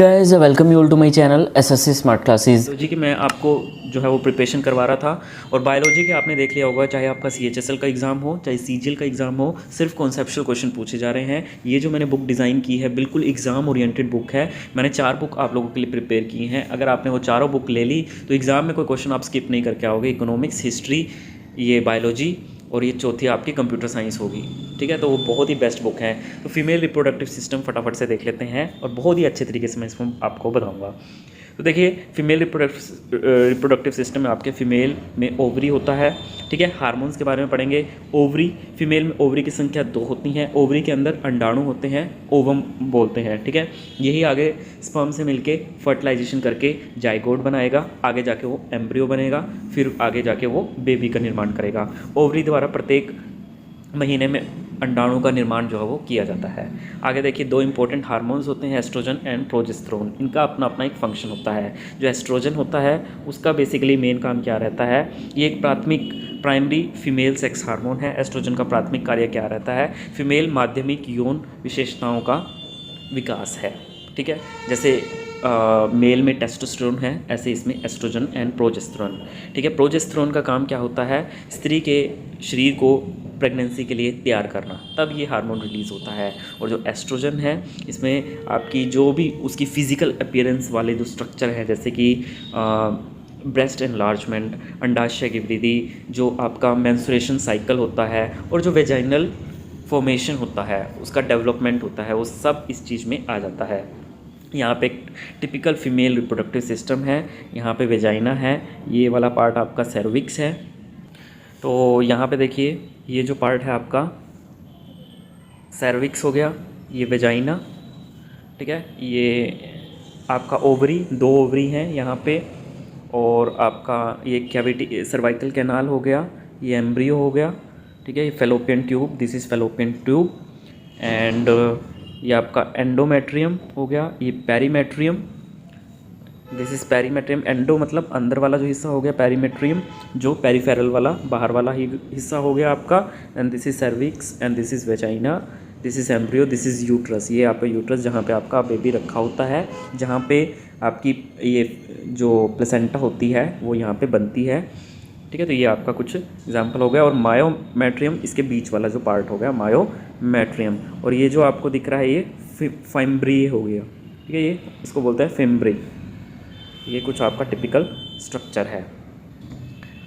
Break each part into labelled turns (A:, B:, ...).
A: Guys welcome you all to my channel SSC smart classes.
B: Biology की मैं आपको जो है वो प्रिपरेशन करवा रहा था। और बायोलॉजी के आपने देख लिया होगा, चाहे आपका सीएचएसएल का एग्ज़ाम हो चाहे सीजीएल का एग्ज़ाम हो, सिर्फ कॉन्सेप्चुअल क्वेश्चन पूछे जा रहे हैं। ये जो मैंने बुक डिज़ाइन की है बिल्कुल एग्ज़ाम ओरिएंटेड बुक है। मैंने 4 बुक आप लोगों के लिए प्रिपेयर की हैं। अगर आपने वो चारों बुक ले ली तो एग्ज़ाम में कोई क्वेश्चन आप स्किप नहीं करके आओगे। इकोनॉमिक्स, हिस्ट्री, ये बायोलॉजी और ये चौथी आपकी कंप्यूटर साइंस होगी। ठीक है, तो वो बहुत ही बेस्ट बुक है। तो फीमेल रिप्रोडक्टिव सिस्टम फटाफट से देख लेते हैं और बहुत ही अच्छे तरीके से मैं इसको आपको बताऊंगा। तो देखिए, फीमेल रिप्रोडक्टिव सिस्टम में आपके फीमेल में ओवरी होता है। ठीक है, हार्मोन्स के बारे में पढ़ेंगे। ओवरी, फीमेल में ओवरी की संख्या 2 होती हैं। ओवरी के अंदर अंडाणु होते हैं, ओवम बोलते हैं। ठीक है, यही आगे स्पर्म से मिलके फर्टिलाइजेशन करके जाइगोट बनाएगा, आगे जाके वो एम्ब्रियो बनेगा, फिर आगे जाके वो बेबी का निर्माण करेगा। ओवरी द्वारा प्रत्येक महीने में अंडाणु का निर्माण जो है वो किया जाता है। आगे देखिए, 2 इंपॉर्टेंट हार्मोन्स होते हैं, एस्ट्रोजन एंड प्रोजेस्टेरोन। इनका अपना अपना एक फंक्शन होता है। जो एस्ट्रोजन होता है उसका बेसिकली मेन काम क्या रहता है, ये एक प्राइमरी फीमेल सेक्स हार्मोन है। एस्ट्रोजन का प्राथमिक कार्य क्या रहता है, फीमेल माध्यमिक यौन विशेषताओं का विकास है। ठीक है, जैसे मेल में टेस्टोस्टेरोन है, ऐसे इसमें एस्ट्रोजन एंड प्रोजेस्टेरोन। ठीक है, प्रोजेस्टेरोन का काम क्या होता है, स्त्री के शरीर को प्रेगनेंसी के लिए तैयार करना, तब ये हार्मोन रिलीज़ होता है। और जो एस्ट्रोजन है इसमें आपकी जो भी उसकी फिजिकल अपीयरेंस वाले जो स्ट्रक्चर हैं, जैसे कि ब्रेस्ट एनलार्जमेंट, अंडाशय की वृद्धि, जो आपका मेंस्ट्रुएशन साइकिल होता है और जो वेजाइनल फॉर्मेशन होता है उसका डेवलपमेंट होता है, वो सब इस चीज़ में आ जाता है। यहाँ पे एक टिपिकल फीमेल रिप्रोडक्टिव सिस्टम है। यहाँ पे वेजाइना है, ये वाला पार्ट आपका सर्विक्स है। तो यहाँ पे देखिए, ये जो पार्ट है आपका सर्विक्स हो गया, ये वेजाइना। ठीक है, ये आपका ओवरी, 2 ओवरी हैं यहाँ पे, और आपका ये कैविटी सर्वाइकल कैनाल हो गया, ये एम्ब्रियो हो गया। ठीक है, ये fallopian tube, this is fallopian tube. And ये आपका एंडोमेट्रियम हो गया, ये perimetrium, this is perimetrium. Endo मतलब अंदर वाला जो हिस्सा हो गया, पेरीमेट्रियम जो पेरीफेरल वाला बाहर वाला ही हिस्सा हो गया आपका। And this is cervix and this is vagina, this is embryo, this is uterus. ये आपका यूट्रस जहाँ पे आपका बेबी रखा होता है, जहाँ पे आपकी ये जो प्लेसेंटा होती है वो यहाँ पे बनती है। ठीक है, तो ये आपका कुछ एग्जाम्पल हो गया। और मायोमेट्रियम इसके बीच वाला जो पार्ट हो गया, मायोमेट्रियम। और ये जो आपको दिख रहा है ये फाइम्ब्री हो गया। ठीक है, ये इसको बोलते हैं फिम्ब्री। ये कुछ आपका टिपिकल स्ट्रक्चर है।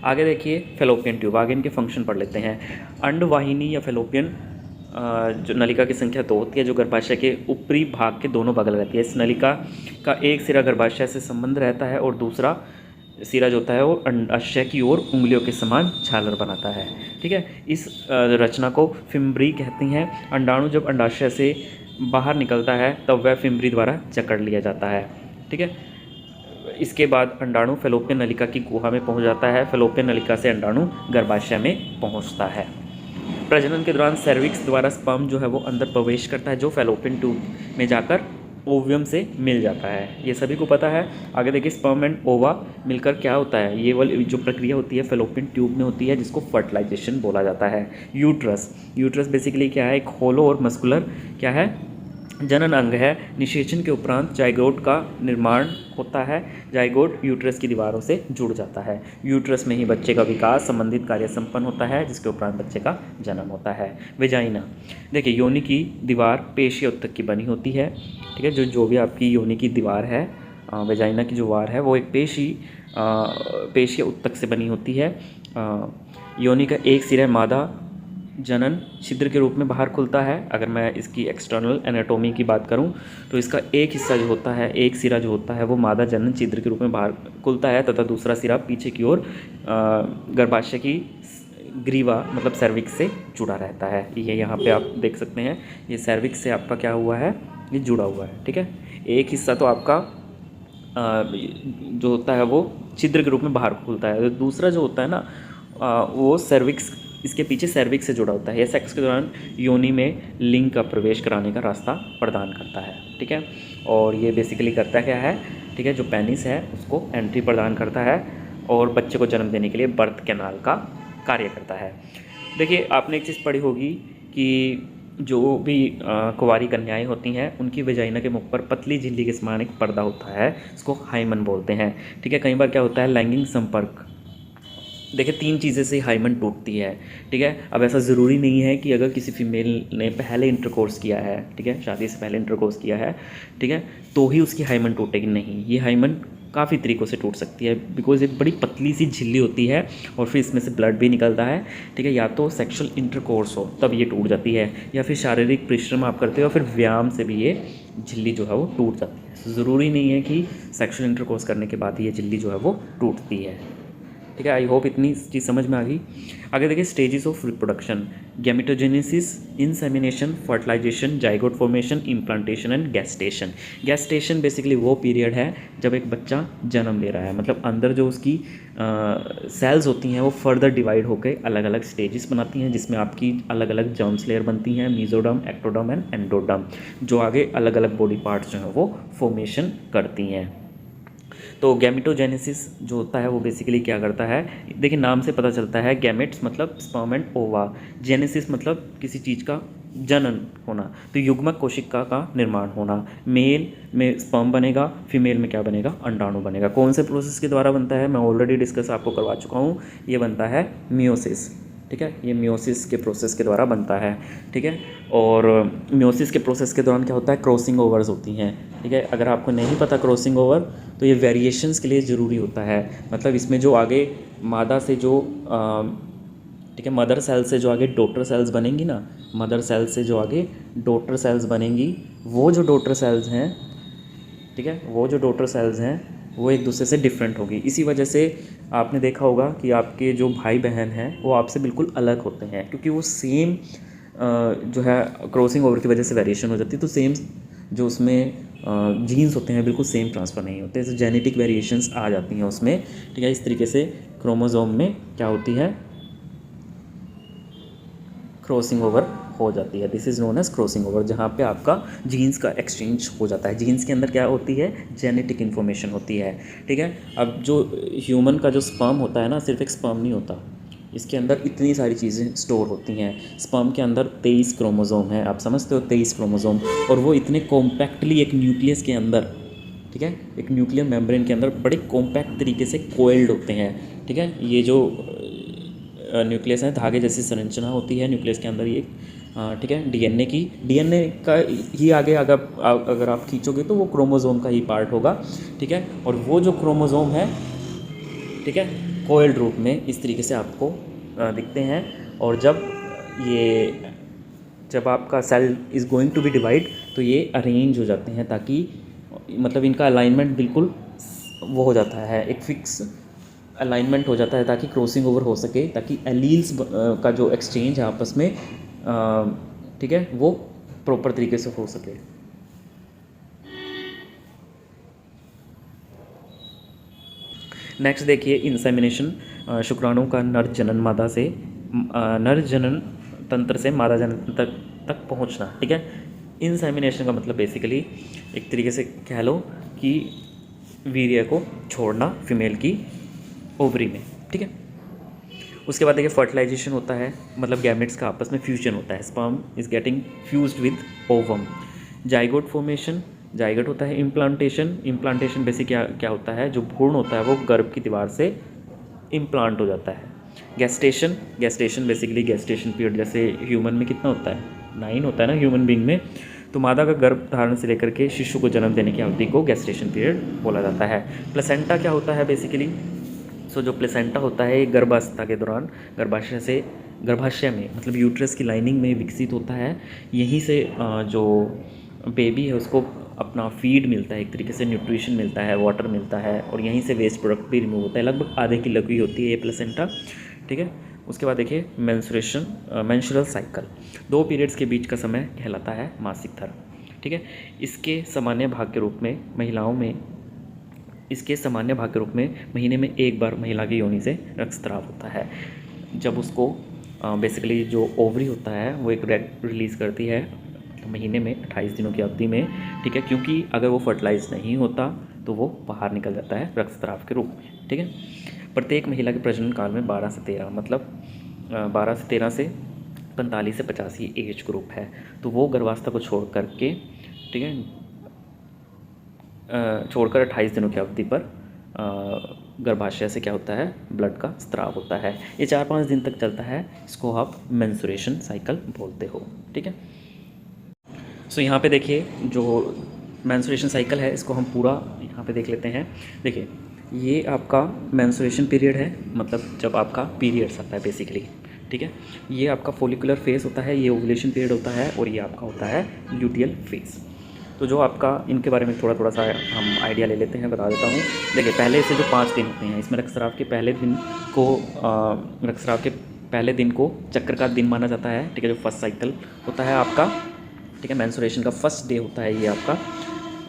B: आगे देखिए, फेलोपियन ट्यूब, आगे इनके फंक्शन पढ़ लेते हैं। अंडवाहिनी या फेलोपियन जो नलिका की संख्या 2 होती है, जो गर्भाशय के ऊपरी भाग के दोनों बगल रहती है। इस नलिका का एक सिरा गर्भाशय से संबंध रहता है और दूसरा सिरा जो होता है वो अंडाशय की ओर उंगलियों के समान झालर बनाता है। ठीक है, इस रचना को फिम्ब्री कहते हैं। अंडाणु जब अंडाशय से बाहर निकलता है तब वह फिम्ब्री द्वारा जकड़ लिया जाता है। ठीक है, इसके बाद अंडाणु फेलोपियन नलिका की गुहा में पहुंच जाता है। फेलोपियन नलिका से अंडाणु गर्भाशय में पहुंचता है। प्रजनन के दौरान सर्विक्स द्वारा स्पर्म जो है वो अंदर प्रवेश करता है, जो फेलोपियन ट्यूब में जाकर ओवियम से मिल जाता है। ये सभी को पता है। आगे देखिए, स्पर्म एंड ओवा मिलकर क्या होता है, ये वाली जो प्रक्रिया होती है फेलोपियन ट्यूब में होती है, जिसको फर्टिलाइजेशन बोला जाता है। यूट्रस, यूट्रस बेसिकली क्या है, एक होलो और मस्कुलर क्या है, जनन अंग है। निषेचन के उपरांत जाइगोट का निर्माण होता है। जाइगोट यूट्रस की दीवारों से जुड़ जाता है। यूट्रस में ही बच्चे का विकास संबंधित कार्य संपन्न होता है, जिसके उपरांत बच्चे का जन्म होता है। वेजाइना, देखिए, योनि की दीवार पेशीय उत्तक की बनी होती है। ठीक है, जो भी आपकी योनि की दीवार है, वेजाइना की जो वार है वो एक पेशीय उत्तक से बनी होती है। योनि का एक सिरा मादा जनन छिद्र के रूप में बाहर खुलता है। अगर मैं इसकी एक्सटर्नल एनाटॉमी की बात करूं तो इसका एक हिस्सा जो होता है, एक सिरा जो होता है वो मादा जनन छिद्र के रूप में बाहर खुलता है, तथा दूसरा सिरा पीछे की ओर गर्भाशय की ग्रीवा मतलब सर्विक्स से जुड़ा रहता है। ये यहाँ पे आप देख सकते हैं, ये सर्विक्स से आपका क्या हुआ है, ये जुड़ा हुआ है। ठीक है, एक हिस्सा तो आपका जो होता है वो छिद्र के रूप में बाहर खुलता है, दूसरा जो होता है ना वो सर्विक्स, इसके पीछे सर्विक्स से जुड़ा होता है। यह सेक्स के दौरान योनि में लिंग का प्रवेश कराने का रास्ता प्रदान करता है। ठीक है, और ये बेसिकली करता क्या है, ठीक है, जो पेनिस है उसको एंट्री प्रदान करता है और बच्चे को जन्म देने के लिए बर्थ कैनाल का कार्य करता है। देखिए, आपने एक चीज़ पढ़ी होगी कि जो भी कुंवारी कन्याएं होती हैं उनकी वजाइना के मुख पर पतली झिल्ली के समान एक पर्दा होता है, इसको हाइमन बोलते हैं। ठीक है, कई बार क्या होता है लैंगिक संपर्क, देखिए 3 चीज़ें से हाइमन टूटती है। ठीक है, अब ऐसा ज़रूरी नहीं है कि अगर किसी फीमेल ने पहले इंटरकोर्स किया है, ठीक है, शादी से पहले इंटरकोर्स किया है, ठीक है, तो ही उसकी हाइमन टूटेगी, नहीं, ये हाइमन काफ़ी तरीक़ों से टूट सकती है, बिकॉज एक बड़ी पतली सी झिल्ली होती है और फिर इसमें से ब्लड भी निकलता है। ठीक है, या तो सेक्सुअल इंटरकोर्स हो तब ये टूट जाती है, या फिर शारीरिक परिश्रम आप करते हो, फिर व्यायाम से भी ये झिल्ली जो है वो टूट जाती है। ज़रूरी नहीं है कि सेक्सुअल इंटरकोर्स करने के बाद ये झिल्ली जो है वो टूटती है। ठीक है, आई होप इतनी चीज़ समझ में आ गई। आगे देखिए stages of reproduction, gametogenesis, insemination, fertilisation, zygote formation, implantation and gestation. Gestation basically वो पीरियड है जब एक बच्चा जन्म ले रहा है, मतलब अंदर जो उसकी सेल्स होती हैं वो फर्दर डिवाइड होकर अलग अलग स्टेजेस बनाती हैं, जिसमें आपकी अलग अलग जर्म्स लेयर बनती हैं, मीजोडर्म, एक्टोडर्म एंड एंडोडर्म, जो आगे अलग अलग बॉडी पार्ट्स जो हैं वो फॉर्मेशन करती हैं। तो गैमेटोजेनेसिस जो होता है वो बेसिकली क्या करता है, देखिए नाम से पता चलता है, गैमेट्स मतलब स्पर्म एंड ओवा, जेनेसिस मतलब किसी चीज़ का जनन होना, तो युग्मक कोशिका का निर्माण होना। मेल में स्पर्म बनेगा, फीमेल में क्या बनेगा, अंडाणु बनेगा। कौन से प्रोसेस के द्वारा बनता है, मैं ऑलरेडी डिस्कस आपको करवा चुका हूँ, ये बनता है मियोसिस। ठीक है, ये मियोसिस के प्रोसेस के द्वारा बनता है। ठीक है, और मियोसिस के प्रोसेस के दौरान क्या होता है, क्रॉसिंग ओवर्स होती हैं। ठीक है, अगर आपको नहीं पता क्रॉसिंग ओवर, तो ये वेरिएशंस के लिए ज़रूरी होता है, मतलब इसमें जो आगे मादा से जो ठीक है, मदर सेल से जो आगे डॉटर सेल्स बनेंगी ना, मदर सेल से जो आगे डॉटर सेल्स बनेंगी, वो जो डॉटर सेल्स हैं, ठीक है, वो जो डॉटर सेल्स हैं वो एक दूसरे से डिफरेंट होगी। इसी वजह से आपने देखा होगा कि आपके जो भाई बहन हैं वो आपसे बिल्कुल अलग होते हैं, क्योंकि वो सेम जो है क्रॉसिंग ओवर की वजह से वेरिएशन हो जाती है, तो सेम जो उसमें जीन्स होते हैं बिल्कुल सेम ट्रांसफ़र नहीं होते, तो जेनेटिक वेरिएशंस आ जाती हैं उसमें। ठीक है, इस तरीके से क्रोमोसोम में क्या होती है, क्रॉसिंग ओवर हो जाती है। This is known as crossing over, जहाँ पे आपका जीन्स का एक्सचेंज हो जाता है। जीन्स के अंदर क्या होती है, जेनेटिक इन्फॉर्मेशन होती है। ठीक है, अब जो ह्यूमन का जो स्पर्म होता है ना, सिर्फ एक स्पर्म नहीं होता, इसके अंदर इतनी सारी चीज़ें स्टोर होती हैं। स्पर्म के अंदर 23 क्रोमोसोम हैं, आप समझते हो, 23 क्रोमोसोम, और वो इतने कॉम्पैक्टली एक न्यूक्लियस के अंदर, ठीक है, एक न्यूक्लियर मेम्ब्रेन के अंदर बड़े कॉम्पैक्ट तरीके से कोइल्ड होते हैं। ठीक है, ये जो न्यूक्लियस है, धागे जैसी संरचना होती है न्यूक्लियस के अंदर ये, ठीक है, डीएनए का ही आगे अगर आप खींचोगे तो वो क्रोमोसोम का ही पार्ट होगा। ठीक है, और वो जो क्रोमोसोम है, ठीक है, कोइल्ड रूप में इस तरीके से आपको दिखते हैं। और जब आपका cell is going to be divide, तो ये अरेंज हो जाते हैं, ताकि मतलब इनका अलाइनमेंट बिल्कुल वो हो जाता है, एक फिक्स अलाइनमेंट हो जाता है, ताकि क्रॉसिंग ओवर हो सके, ताकि एलील्स का जो एक्सचेंज है आपस में, ठीक है, वो प्रॉपर तरीके से हो सके। नेक्स्ट देखिए इंसेमिनेशन, शुक्राणु का नर जनन मादा से नर जनन तंत्र से मादा जनन तक पहुंचना। ठीक है, इंसेमिनेशन का मतलब बेसिकली एक तरीके से कह लो कि वीर्य को छोड़ना फीमेल की ओवरी में। ठीक है, उसके बाद देखिए फर्टिलाइजेशन होता है, मतलब गैमेट्स का आपस में फ्यूजन होता है, sperm is getting fused with ovum. Zygote formation, zygote होता है। इम्प्लांटेशन बेसिक क्या होता है, जो भ्रूण होता है वो गर्भ की दीवार से इम्प्लांट हो जाता है। गैस्टेशन बेसिकली गैस्टेशन पीरियड, जैसे ह्यूमन में कितना होता है, 9 होता है ना ह्यूमन बीइंग में, तो मादा का गर्भ धारण से लेकर के शिशु को जन्म देने की अवधि को गैस्टेशन पीरियड बोला जाता है। प्लेसेंटा क्या होता है बेसिकली, जो प्लेसेंटा होता है गर्भावस्था के दौरान गर्भाशय में मतलब यूट्रस की लाइनिंग में विकसित होता है। यहीं से जो बेबी है उसको अपना फीड मिलता है, एक तरीके से न्यूट्रिशन मिलता है, वाटर मिलता है, और यहीं से वेस्ट प्रोडक्ट भी रिमूव होता है। लगभग आधे की लगी होती है ये प्लेसेंटा। ठीक है, उसके बाद देखिए मेंस्ट्रुअल साइकिल, 2 पीरियड्स के बीच का समय कहलाता है मासिक धर्म। ठीक है, इसके सामान्य भाग के रूप में महीने में एक बार महिला की योनि से रक्तस्राव होता है, जब उसको बेसिकली जो ओवरी होता है वो एक रिलीज़ करती है महीने में 28 दिनों की अवधि में। ठीक है, क्योंकि अगर वो फर्टिलाइज नहीं होता तो वो बाहर निकल जाता है रक्तस्राव के रूप में। ठीक है, प्रत्येक महिला के प्रजनन काल में 12 से 13 मतलब 12 से 13 से 45 से 50 ये एज ग्रुप है, तो वो गर्भावस्था को छोड़ करके, ठीक है, छोड़कर 28 दिनों की अवधि पर गर्भाशय से क्या होता है, ब्लड का स्त्राव होता है। ये 4-5 दिन तक चलता है, इसको आप मेंस्ट्रुएशन साइकिल बोलते हो, ठीक है। सो यहाँ पे देखिए जो मेंस्ट्रुएशन साइकिल है इसको हम पूरा यहाँ पे देख लेते हैं। देखिए ये आपका मेंस्ट्रुएशन पीरियड है, मतलब जब आपका पीरियड्स आता है बेसिकली, ठीक है। ये आपका फोलिकुलर फेज होता है, ये ओवुलेशन पीरियड होता है, और ये आपका होता है ल्यूटियल फेज। तो जो आपका इनके बारे में थोड़ा सा हम आइडिया ले लेते हैं, बता देता हूँ। देखिए पहले से जो 5 दिन होते हैं, इसमें रक्तस्राव के पहले दिन को चक्र का दिन माना जाता है, ठीक है, जो फर्स्ट साइकिल होता है आपका, ठीक है, मेंस्ट्रुएशन का फर्स्ट डे होता है ये आपका।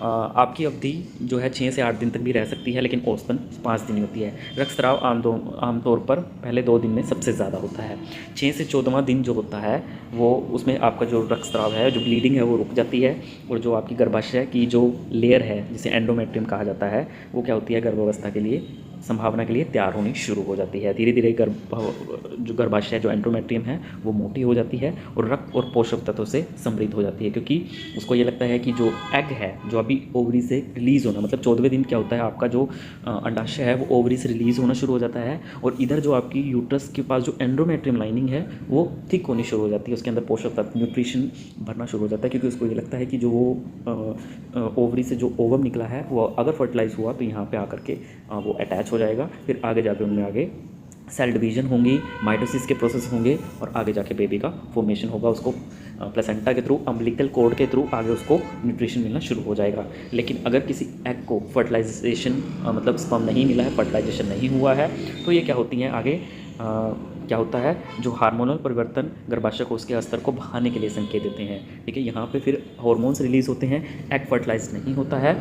B: आपकी अवधि जो है 6 से 8 दिन तक भी रह सकती है, लेकिन औसतन 5 दिन होती है। रक्तस्राव आमतौर पर पहले 2 दिन में सबसे ज़्यादा होता है। 6 से 14वां दिन जो होता है वो, उसमें आपका जो रक्तस्राव है, जो ब्लीडिंग है वो रुक जाती है, और जो आपकी गर्भाशय की जो लेयर है जिसे एंडोमेट्रियम कहा जाता है, वो क्या होती है, गर्भावस्था के लिए, संभावना के लिए तैयार होनी शुरू हो जाती है। धीरे धीरे जो गर्भाशय जो एंडोमेट्रियम है वो मोटी हो जाती है और रक्त और पोषक तत्वों से समृद्ध हो जाती है, क्योंकि उसको ये लगता है कि जो एग है जो अभी ओवरी से रिलीज़ होना, मतलब 14वें दिन क्या होता है, आपका जो अंडाशय है वो ओवरी से रिलीज़ होना शुरू हो जाता है, और इधर जो आपकी यूट्रस के पास जो एंडोमेट्रियम लाइनिंग है वो थिक होनी शुरू हो जाती है, उसके अंदर पोषक तत्व न्यूट्रिशन भरना शुरू हो जाता है, क्योंकि उसको ये लगता है कि जो वो ओवरी से जो ओवम निकला है वो अगर फर्टिलाइज हुआ तो यहाँ पे आकर के वो अटैच हो जाएगा, फिर आगे जाके उनमें आगे सेल डिवीजन होंगी, माइटोसिस के प्रोसेस होंगे, और आगे जाके बेबी का फॉर्मेशन होगा, उसको प्लेसेंटा के थ्रू, अम्बिलिकल कोर्ड के थ्रू आगे उसको न्यूट्रिशन मिलना शुरू हो जाएगा। लेकिन अगर किसी एग को फर्टिलाइजेशन मतलब स्पर्म नहीं मिला है, फर्टिलाइजेशन नहीं हुआ है, तो ये क्या होती हैं आगे क्या होता है, जो हार्मोनल परिवर्तन गर्भाशय कोशिका स्तर को बढ़ाने के लिए संकेत देते हैं, ठीक है। यहाँ पे फिर हार्मोन्स रिलीज़ होते हैं, एग फर्टिलाइज नहीं होता है,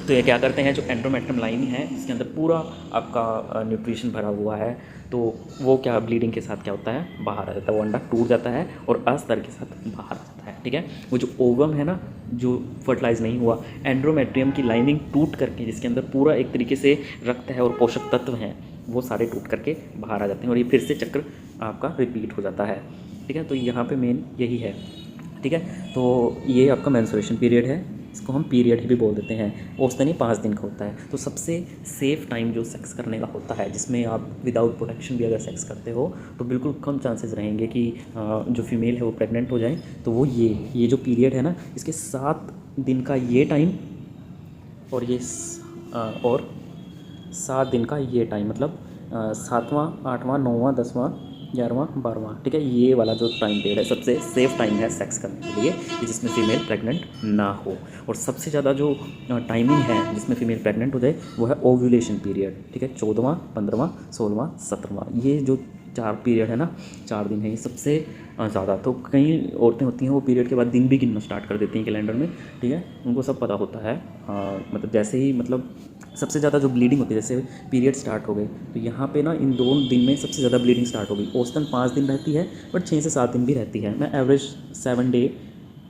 B: तो ये क्या करते हैं, जो एंडोमेट्रियम लाइनिंग है इसके अंदर पूरा आपका न्यूट्रिशन भरा हुआ है, तो वो क्या ब्लीडिंग के साथ क्या होता है, बाहर आ जाता है, वो अंडा टूट जाता है और अस्तर के साथ बाहर आ जाता है, ठीक है। वो जो ओवम है ना, जो फर्टिलाइज नहीं हुआ, एंडोमेट्रियम की लाइनिंग टूट करके, जिसके अंदर पूरा एक तरीके से रक्त है और पोषक तत्व हैं, वो सारे टूट करके बाहर आ जाते हैं, और ये फिर से चक्र आपका रिपीट हो जाता है, ठीक है। तो यहाँ पे मेन यही है, ठीक है। तो ये आपका मेंस्ट्रुएशन पीरियड है, इसको हम पीरियड ही भी बोल देते हैं। औसतन ही 5 दिन का होता है। तो सबसे सेफ़ टाइम जो सेक्स करने का होता है, जिसमें आप विदाउट प्रोटेक्शन भी अगर सेक्स करते हो तो बिल्कुल कम चांसेस रहेंगे कि जो फीमेल है वो प्रेग्नेंट हो जाए। तो वो ये जो पीरियड है ना, इसके 7 दिन का ये टाइम और 7 दिन का ये टाइम, मतलब 7वां, 8वां, 9वां, 10वां, 11वां, 12वां, ठीक है, ये वाला जो टाइम पीरियड है सबसे सेफ़ टाइम है सेक्स करने के लिए, कि जिसमें फीमेल प्रेग्नेंट ना हो। और सबसे ज़्यादा जो टाइमिंग है जिसमें फीमेल प्रेग्नेंट हो जाए वो है ओव्यूलेशन पीरियड, ठीक है। 14वां, 15वां, 16वां, 17वां, ये जो 4 पीरियड है ना, 4 दिन है, ये सबसे ज़्यादा। तो कई औरतें होती हैं वो पीरियड के बाद दिन भी गिनना स्टार्ट कर देती हैं कैलेंडर में, ठीक है, उनको सब पता होता है। मतलब जैसे ही मतलब सबसे ज़्यादा जो ब्लीडिंग होती है, जैसे पीरियड स्टार्ट हो गए तो यहाँ पे ना इन 2 दिन में सबसे ज़्यादा ब्लीडिंग स्टार्ट हो गई। औसतन 5 दिन रहती है, बट 6 से 7 दिन भी रहती है। मैं एवरेज 7 डे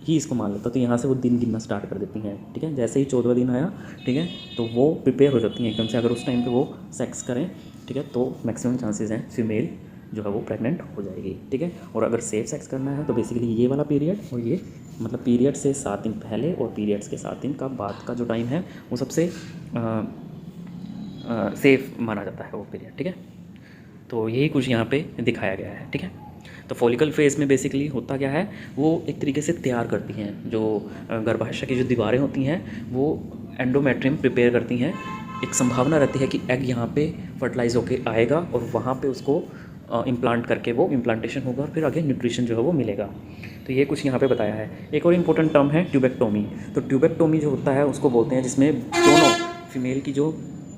B: ही इसको मान लेता हूँ। तो यहाँ से वो दिन गिनना स्टार्ट कर देती हैं, ठीक है। जैसे ही 14वां दिन आया, ठीक है, तो वो प्रिपेयर हो जाती हैं एकदम से। अगर उस टाइम पे वो सेक्स करें, ठीक है, तो मैक्सिमम चांसेस हैं फीमेल जो है वो प्रेग्नेंट हो जाएगी, ठीक है। और अगर सेफ सेक्स करना है तो बेसिकली ये वाला पीरियड, और ये मतलब पीरियड से 7 दिन पहले और पीरियड्स के 7 दिन का बाद का जो टाइम है वो सबसे सेफ़ माना जाता है वो पीरियड, ठीक है। तो यही कुछ यहाँ पे दिखाया गया है, ठीक है। तो फॉलिकल फेज़ में बेसिकली होता क्या है, वो एक तरीके से तैयार करती हैं, जो गर्भाशय की जो दीवारें होती हैं वो एंडोमेट्रियम प्रिपेयर करती हैं। एक संभावना रहती है कि एग यहाँ पे फर्टिलाइज होके आएगा और वहाँ पे उसको इम्प्लांट करके वो इम्प्लांटेशन होगा और फिर आगे न्यूट्रिशन जो है वो मिलेगा। तो ये कुछ यहाँ पे बताया है। एक और इम्पोर्टेंट टर्म है ट्यूबेक्टोमी। तो ट्यूबेक्टोमी जो होता है उसको बोलते हैं जिसमें दोनों फीमेल की जो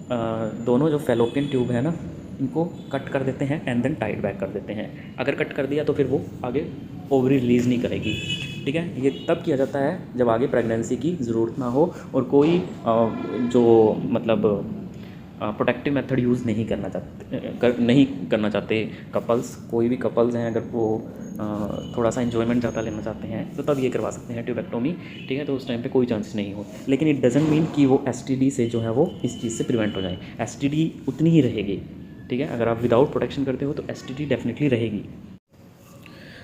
B: दोनों जो फैलोपियन ट्यूब है ना, इनको कट कर देते हैं एंड देन टाइट बैक कर देते हैं। अगर कट कर दिया तो फिर वो आगे ओवरी रिलीज़ नहीं करेगी, ठीक है। ये तब किया जाता है जब आगे प्रेगनेंसी की ज़रूरत ना हो और कोई जो मतलब प्रोटेक्टिव मेथड यूज़ नहीं करना चाहते कपल्स। कोई भी कपल्स हैं अगर वो थोड़ा सा एंजॉयमेंट ज़्यादा लेना चाहते हैं तो तब ये करवा सकते हैं ट्यूबेक्टोमी, ठीक है। तो उस टाइम पे कोई चांसेस नहीं हो, लेकिन इट डजंट मीन कि वो एसटीडी से जो है वो इस चीज़ से प्रिवेंट हो जाए। एसटीडी उतनी ही रहेगी, ठीक है। अगर आप विदाउट प्रोटेक्शन करते हो तो एसटीडी डेफिनेटली रहेगी।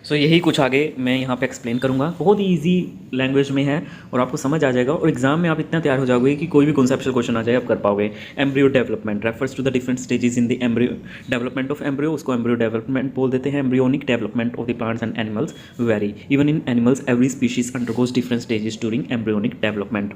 B: सो यही कुछ आगे मैं यहाँ पे एक्सप्लेन करूँगा, बहुत ही ईजी लैंग्वेज में है और आपको समझ आ जाएगा और एग्जाम में आप इतना तैयार हो जाओगे कि कोई भी कॉन्सेप्चुअल क्वेश्चन आ जाए आप कर पाओगे। Embryo development refers to the different stages in the embryo development of embryo, उसको एम्ब्रियो डेवलपमेंट बोल देते हैं। Embryonic development of the plants and animals very, even in animals every species undergoes different stages during embryonic development.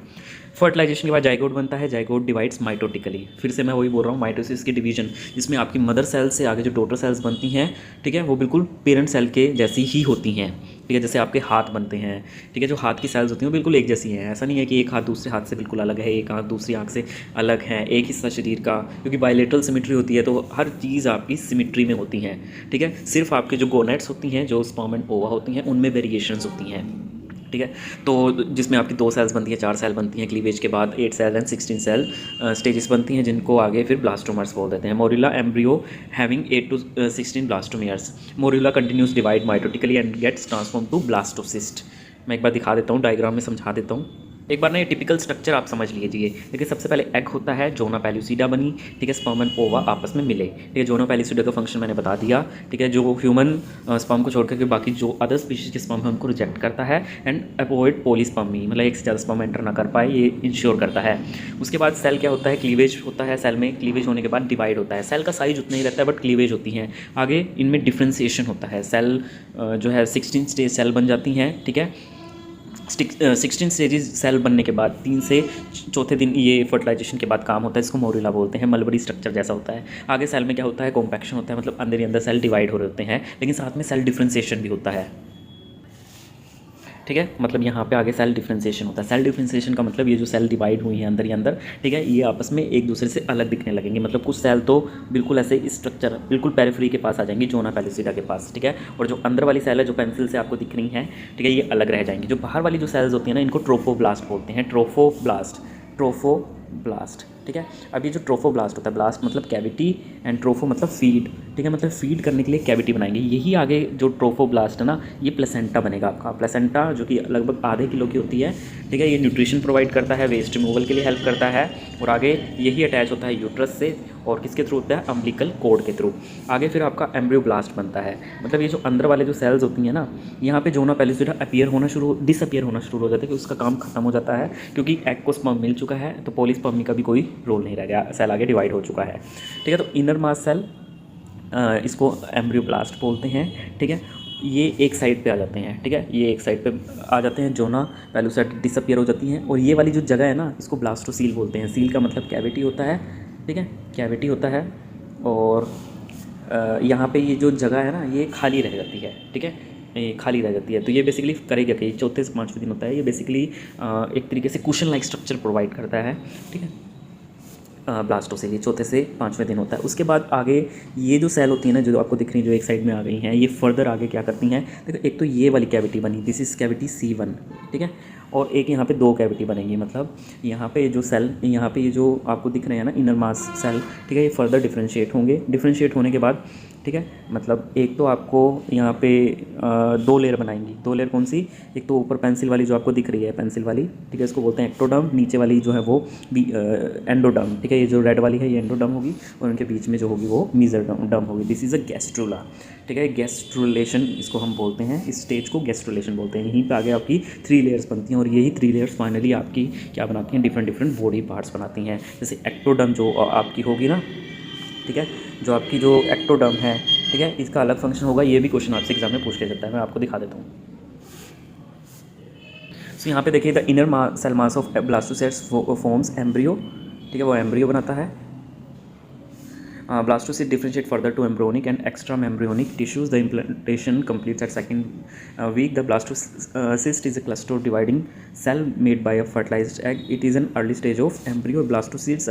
B: Fertilisation के बाद zygote बनता है, zygote divides mitotically, फिर से मैं वही बोल रहा हूँ, माइटोसिस की डिवीजन, जिसमें आपकी मदर सेल से आगे जो डॉटर सेल्स बनती हैं, ठीक है, वो बिल्कुल पेरेंट सेल के जैसी ही होती हैं, ठीक है, जैसे आपके हाथ बनते हैं, ठीक है, जो हाथ की सेल्स होती हैं वो बिल्कुल एक जैसी हैं। ऐसा नहीं है कि एक हाथ दूसरे हाथ से बिल्कुल अलग है, एक हाथ दूसरी आँख से अलग है, एक हिस्सा शरीर का, क्योंकि बायलेटरल सिमिट्री होती है तो हर चीज़ आपकी सिमिट्री में होती हैं, ठीक है। सिर्फ आपके जो गोनेट्स होती हैं, जो स्पर्म एंड ओवा होती हैं, उनमें वेरिएशंस होती हैं, ठीक है। तो जिसमें आपकी 2 सेल्स बनती हैं, 4 सेल बनती हैं, क्लीवेज के बाद 8 सेल एंड 16 सेल स्टेजेस बनती हैं, जिनको आगे फिर ब्लास्टोमर्स बोल देते हैं। Morula embryo having 8 to 16 blastomeres. Morula continues divide mitotically and gets transform to blastocyst. मैं एक बार दिखा देता हूँ, डायग्राम में समझा देता हूँ। एक बार ना ये टिपिकल स्ट्रक्चर आप समझ लीजिए। देखिए सबसे पहले एग होता है, जोना पेल्यूसिडा बनी, ठीक है, स्पर्म एंड ओवा आपस में मिले, ठीक है। जोना पेल्यूसिडा का फंक्शन मैंने बता दिया, ठीक है, जो ह्यूमन स्पर्म को छोड़कर के बाकी जो अदर स्पीशीज के स्पर्म है उनको रिजेक्ट करता है एंड अवॉइड पॉलीस्पर्मी, मतलब एक से ज़्यादा स्पर्म एंटर ना कर पाए, ये इंश्योर करता है। उसके बाद सेल क्या होता है, क्लीवेज होता है, सेल में क्लीवेज होने के बाद डिवाइड होता है। सेल का साइज उतना ही रहता है बट क्लीवेज होती हैं, आगे इनमें डिफ्रेंसिएशन होता है। सेल जो है 16 स्टेज सेल बन जाती हैं, ठीक है। 16 स्टेजेस सेल बनने के बाद 3 से 4थे दिन ये फर्टिलाइजेशन के बाद काम होता है, इसको मोरिला बोलते हैं। मलबरी स्ट्रक्चर जैसा होता है। आगे सेल में क्या होता है, कॉम्पैक्शन होता है, मतलब अंदर ही अंदर सेल डिवाइड हो रहे होते हैं, लेकिन साथ में सेल डिफ्रेंसिएशन भी होता है, ठीक है। मतलब यहाँ पे आगे सेल डिफ्रेंसिएशन होता है। सेल डिफ्रेंसिएशन का मतलब ये जो सेल डिवाइड हुई हैं अंदर ही अंदर, ठीक है, ये आपस में एक दूसरे से अलग दिखने लगेंगे। मतलब कुछ सेल तो बिल्कुल ऐसे स्ट्रक्चर बिल्कुल पेरिफेरी के पास आ जाएंगी, जोना पेल्यूसिडा के पास, ठीक है, और जो अंदर वाली सेल है जो पेंसिल से आपको दिख रही हैं, ठीक है, ये अलग रह जाएंगी। जो बाहर वाली जो सेल्स होती हैं ना, इनको ट्रोफोब्लास्ट बोलते हैं, ट्रोफोब्लास्ट, ठीक है। अब ये जो ट्रोफोब्लास्ट होता है, ब्लास्ट मतलब कैविटी एंड ट्रोफो मतलब फीड, ठीक है, मतलब फीड करने के लिए कैविटी बनाएंगे। यही आगे जो ट्रोफोब्लास्ट है ना, ये प्लेसेंटा बनेगा आपका। प्लेसेंटा जो कि लगभग आधे किलो की होती है, ठीक है, ये न्यूट्रिशन प्रोवाइड करता है, वेस्ट रिमूवल के लिए हेल्प करता है, और आगे यही अटैच होता है यूट्रस से, और किसके थ्रू होता है, अम्बिलिकल कोड के थ्रू। आगे फिर आपका एम्ब्रियोब्लास्ट बनता है, मतलब ये जो अंदर वाले जो सेल्स होती हैं ना, यहाँ पे जोना पेल्यूसिडा डिसअपियर होना शुरू हो जाता है, कि उसका काम खत्म हो जाता है, क्योंकि एग को स्पर्म मिल चुका है, तो पॉलीस्पर्मी का भी कोई रोल नहीं रह गया, सेल आगे डिवाइड हो चुका है, ठीक है। तो इनर मास सेल इसको एम्ब्रियोब्लास्ट बोलते हैं, ठीक है। ये एक साइड पे आ जाते हैं, ठीक है, ये एक साइड पे आ जाते हैं, जोना पेल्यूसिडा डिसअपियर हो जाती हैं, और ये वाली जो जगह है ना, इसको ब्लास्टोसील बोलते हैं। सील का मतलब कैविटी होता है, ठीक है, कैविटी होता है, और यहाँ पे ये जो जगह है ना, ये खाली रह जाती है, ठीक है, ये खाली रह जाती है। तो ये बेसिकली करेगा कि 4थे से 5वें दिन होता है, ये बेसिकली एक तरीके से कुशन लाइक स्ट्रक्चर प्रोवाइड करता है, ठीक है, ब्लास्टोसिल, ये 4थे से 5वें दिन होता है। उसके बाद आगे ये जो सेल होती है ना, जो आपको दिख रही है, जो एक साइड में आ गई हैं, ये फर्दर आगे क्या करती हैं, देखो एक तो ये वाली कैविटी बनी, दिस इज कैविटी C1, ठीक है, और एक यहाँ पे 2 कैविटी बनेंगी, मतलब यहाँ पे जो सेल, यहाँ पे ये जो आपको दिख रहे हैं ना इनर मास सेल, ठीक है, ये फर्दर डिफ्रेंशिएट होंगे। डिफ्रेंशिएट होने के बाद, ठीक है, मतलब एक तो आपको यहाँ पे 2 लेयर बनाएंगी। 2 लेयर कौन सी, एक तो ऊपर पेंसिल वाली जो आपको दिख रही है, पेंसिल वाली, ठीक है, इसको बोलते हैं एक्टोडर्म। नीचे वाली जो है वो एंडोडर्म, ठीक है, ये जो रेड वाली है ये एंडोडर्म होगी, और उनके बीच में जो होगी वो मीजोडर्म होगी। दिस इज़ अ गैस्ट्रुला, ठीक है, गैस्ट्रुलेशन इसको हम बोलते हैं, इस स्टेज को गैस्ट्रुलेशन बोलते हैं। यहीं पे आगे आपकी 3 लेयर्स बनती हैं, और यही 3 लेयर्स फाइनली आपकी क्या बनाती हैं, डिफरेंट बॉडी पार्ट्स बनाती हैं। जैसे एक्टोडर्म जो आपकी होगी ना, ठीक है, जो आपकी जो एक्टोडर्म है, ठीक है, इसका अलग फंक्शन होगा। ये भी क्वेश्चन आपसे एग्जाम में पूछ ले सकता है, मैं आपको दिखा देता हूँ। सो यहाँ पे देखिए, the inner cell mass of blastocysts forms embryo, ठीक है, वो एम्ब्रियो बनाता है। Blastocyst differentiate further to embryonic and extraembryonic tissues. The implantation completes at second week. The blastocyst is a cluster of dividing cell made by a fertilized egg. It is an early stage of embryo. Blastocyst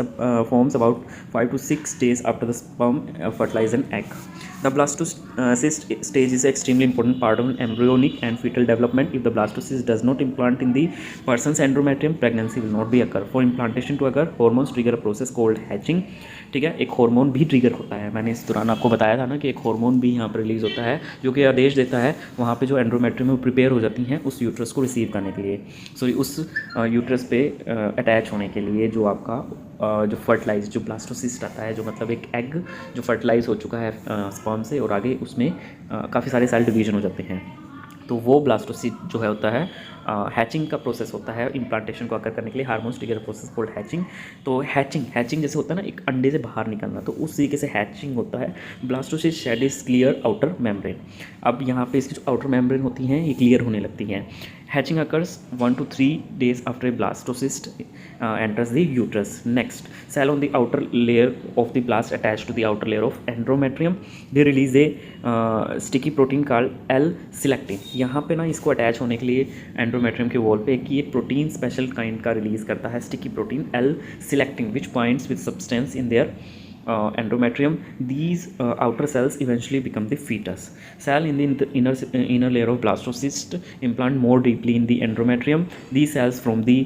B: forms about 5 to 6 days after the sperm fertilize an egg. The blastocyst stage is an extremely important part of embryonic and fetal development. If the blastocyst does not implant in the person's endometrium, pregnancy will not be occur. For implantation to occur, hormones trigger a process called hatching. ठीक है, एक hormone भी trigger होता है। मैंने इस दौरान आपको बताया था ना कि एक हार्मोन भी यहाँ पर रिलीज़ होता है, जो कि आदेश देता है वहाँ पे जो एंड्रोमेट्रियम में प्रिपेयर हो जाती हैं उस यूट्रस को रिसीव करने के लिए, सॉरी उस यूट्रस पे अटैच होने के लिए, जो आपका जो फर्टिलाइज जो ब्लास्टोसिस्ट आता है, जो मतलब एक एग जो फर्टिलाइज हो चुका है स्पर्म से, और आगे उसमें काफ़ी सारे सेल डिवीजन हो जाते हैं, तो वो ब्लास्टोसिस्ट जो है होता है हैचिंग का प्रोसेस होता है इम्प्लांटेशन को आकर करने के लिए, hormones trigger process called hatching. तो हैचिंग जैसे होता है ना एक अंडे से बाहर निकलना, तो उस तरीके से हैचिंग होता है। Blastocyst shed is clear outer membrane. अब यहाँ पे इसकी जो आउटर मेम्ब्रेन होती हैं ये क्लियर होने लगती हैं। Hatching occurs 1 to 3 days after a blastocyst enters the uterus. Next, cell on the outer layer of the blast attached to the outer layer of endometrium. They release a sticky protein called L-selectin. यहाँ पे ना इसको attach होने के लिए endometrium के wall पे एक ये प्रोटीन स्पेशल काइंड का रिलीज करता है, sticky protein L-selectin, which binds with substance in their endometrium. These outer cells eventually become the fetus. Cell in the inner layer of blastocyst implant more deeply in the endometrium. These cells from the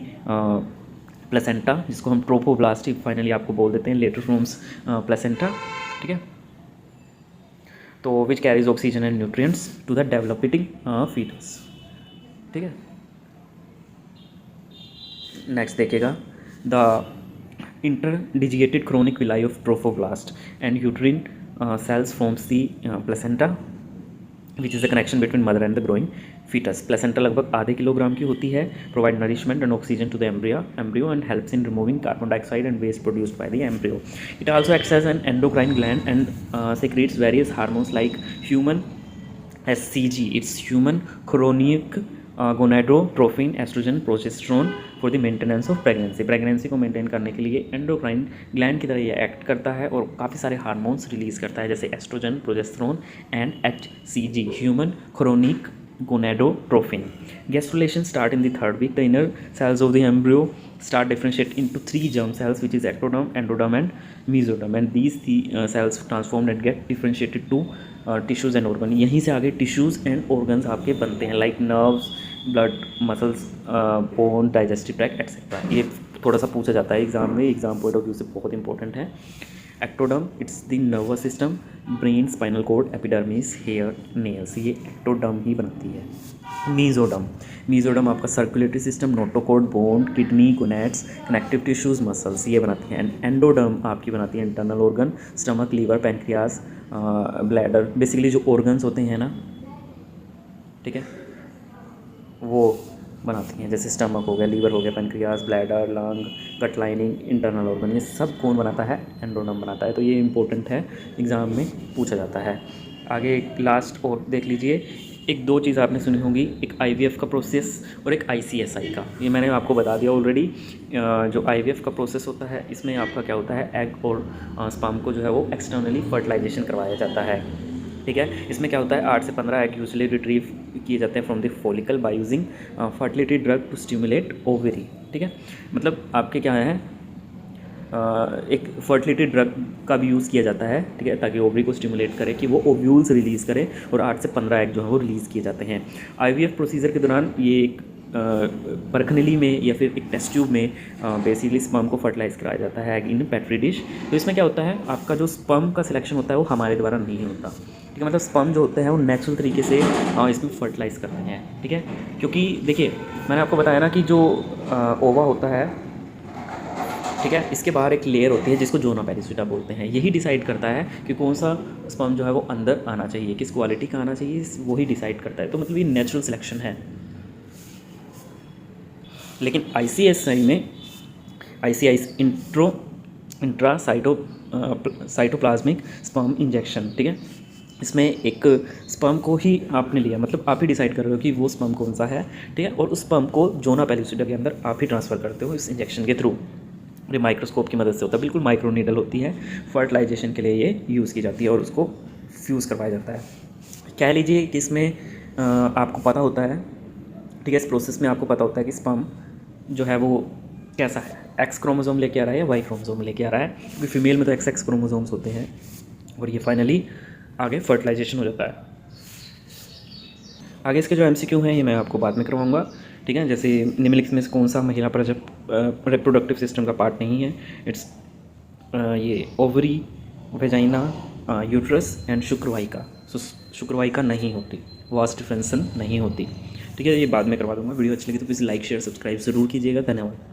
B: placenta, जिसको हम trophoblast finally आपको बोल देते हैं, letter firms placenta, ठीक है, तो which carries oxygen and nutrients to the developing foetus, ठीक है। नेक्स्ट देखिएगा the interdigitated chronic villi of trophoblast and uterine cells forms the placenta, which is the connection between mother and the growing fetus. Placenta लगभग आधे kilogram की होती है, provide nourishment and oxygen to the embryo and helps in removing carbon dioxide and waste produced by the embryo. It also acts as an endocrine gland and secretes various hormones like human HCG, it's human chronic gonadotrophin, oestrogen, progesterone for the maintenance of pregnancy. Pregnancy को maintain करने के लिए endocrine gland की तरह ये act करता है और काफ़ी सारे हार्मोन्स रिलीज़ करता है, जैसे oestrogen, progesterone and HCG, human chronic gonadotrophin. Gastrulation start in the 3rd week. The inner cells of the embryo start differentiate into 3 germ cells, which is ectoderm, endoderm and mesoderm, and these cells transformed and get differentiated to tissues and organ. यहीं से आगे tissues and organs आपके बनते हैं, like nerves, blood, muscles, bone, digestive tract etcetera. ये थोड़ा सा पूछा जाता है एग्जाम में, एग्जाम पॉइंट ऑफ व्यू से बहुत इंपॉर्टेंट है। Ectoderm, it's the nervous system, brain, spinal cord, epidermis, hair, nails, ये एक्टोडर्म ही बनाती है। मीजोडर्म आपका circulatory system, notochord, bone, kidney, gonads, connective tissues, muscles, ये बनाती हैं। एंड एंडोडर्म आपकी बनाती है internal organ, stomach, liver, pancreas, bladder, basically जो ऑर्गन्स होते हैं ना, ठीक है, वो बनाती हैं, जैसे स्टमक हो गया, लीवर हो गया, पेनक्रियास, ब्लैडर, लंग, गट लाइनिंग, इंटरनल ऑर्गन, ये सब कौन बनाता है? एंडोडर्म बनाता है। तो ये इंपॉर्टेंट है, एग्ज़ाम में पूछा जाता है। आगे लास्ट और देख लीजिए, एक 2 चीज़ आपने सुनी होंगी, एक IVF का प्रोसेस और एक ICSI का। ये मैंने आपको बता दिया ऑलरेडी। जो IVF का प्रोसेस होता है, इसमें आपका क्या होता है, एग और स्पर्म को जो है वो एक्सटर्नली फर्टिलाइजेशन करवाया जाता है, ठीक है। इसमें क्या होता है, 8 से 15 एग यूजुअली रिट्रीव किए जाते हैं from the follicle by using fertility drug to stimulate ovary, ठीक है। मतलब आपके क्या है, एक फर्टिलिटी ड्रग का भी यूज़ किया जाता है, ठीक है, ताकि ओवरी को स्टिमुलेट करे कि वो ओव्यूल्स रिलीज़ करे, और 8 से 15 एग जो है वो रिलीज़ किए जाते हैं। IVF प्रोसीजर के दौरान ये एक परखनली में या फिर एक टेस्ट ट्यूब में बेसिकली स्पर्म को फर्टिलाइज़ कराया जाता है इन पेट्री डिश। तो इसमें क्या होता है, आपका जो स्पर्म का सिलेक्शन होता है वो हमारे द्वारा नहीं होता, ठीक है। मतलब स्पर्म जो होते हैं वो नेचुरल तरीके से इसमें फर्टिलाइज़ कर रहे हैं, ठीक है। क्योंकि देखिए मैंने आपको बताया ना कि जो ओवा होता है, ठीक है, इसके बाहर एक लेयर होती है जिसको जोना पेरिस्विटा बोलते हैं। यही डिसाइड करता है कि कौन सा स्पर्म जो है वो अंदर आना चाहिए, किस क्वालिटी का आना चाहिए, वही डिसाइड करता है। तो मतलब ये नेचुरल सिलेक्शन है। लेकिन ICSI में इंट्रा साइटोप्लाज्मिक स्पर्म इंजेक्शन, ठीक है, इसमें एक स्पर्म को ही आपने लिया, मतलब आप ही डिसाइड कर रहे हो कि वो स्पर्म कौन सा है, ठीक है, और उस स्पर्म को जोना पेरिस्विटा के अंदर आप ही ट्रांसफ़र करते हो इस इंजेक्शन के थ्रू। ये माइक्रोस्कोप की मदद से होता है, बिल्कुल माइक्रो नीडल होती है, फर्टिलाइजेशन के लिए ये यूज़ की जाती है और उसको फ्यूज़ करवाया जाता है। कह लीजिए कि इसमें आपको पता होता है, ठीक है, इस प्रोसेस में आपको पता होता है कि स्पर्म जो है वो कैसा है, X क्रोमोसोम लेके आ रहा है या Y क्रोमोसोम लेके आ रहा है, क्योंकि फीमेल में तो XX क्रोमोसोम्स होते हैं, और ये फाइनली आगे फर्टिलाइजेशन हो जाता है। आगे इसके जो MCQ हैं ये मैं आपको बाद में करवाऊँगा, ठीक है। जैसे निम्नलिखित में से कौन सा महिला रिप्रोडक्टिव सिस्टम का पार्ट नहीं है, इट्स ये ओवरी, वेजाइना, यूट्रस एंड शुक्रवाहिका। सो शुक्रवाहिका नहीं होती, वास डिफरेंसन नहीं होती, ठीक है। ये बाद में करवा दूँगा। वीडियो अच्छी लगी तो प्लीज़ लाइक शेयर सब्सक्राइब ज़रूर कीजिएगा। धन्यवाद।